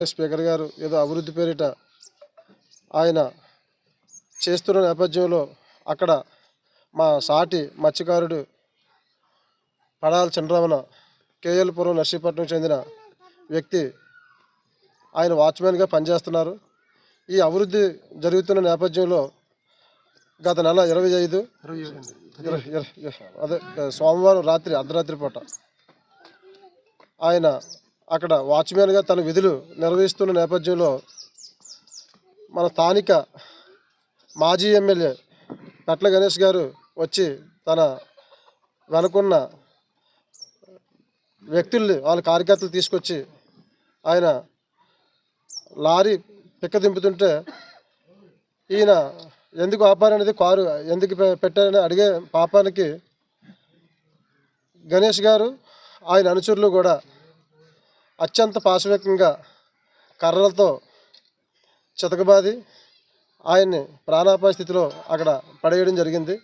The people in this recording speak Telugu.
స్పీకర్ గారు ఏదో అభివృద్ధి పేరిట ఆయన చేస్తున్న నేపథ్యంలో అక్కడ మా సాటి మత్స్యకారుడు పడాల చంద్రరమణ కేఎల్పురం నర్సీపట్నం చెందిన వ్యక్తి ఆయన వాచ్మెన్గా పనిచేస్తున్నారు. ఈ అభివృద్ధి జరుగుతున్న నేపథ్యంలో గత నెల 25 అదే సోమవారం రాత్రి అర్ధరాత్రి పూట ఆయన అక్కడ వాచ్మెన్గా తన విధులు నిర్వహిస్తున్న నేపథ్యంలో మన స్థానిక మాజీ ఎమ్మెల్యే పెట్ల గణేష్ గారు వచ్చి తన వెనుకున్న వ్యక్తుల్ని వాళ్ళ కార్యకర్తలు తీసుకొచ్చి ఆయన లారీ పిక్క దింపుతుంటే ఈయన ఎందుకు ఆపారనేది కారు ఎందుకు పెట్టారని అడిగే పాపానికి గణేష్ గారు ఆయన అనుచరులు కూడా అత్యంత పాశవికంగా కర్రలతో చితకబాది ఆయన్ని ప్రాణాపాయ స్థితిలో అక్కడ పడేయడం జరిగింది.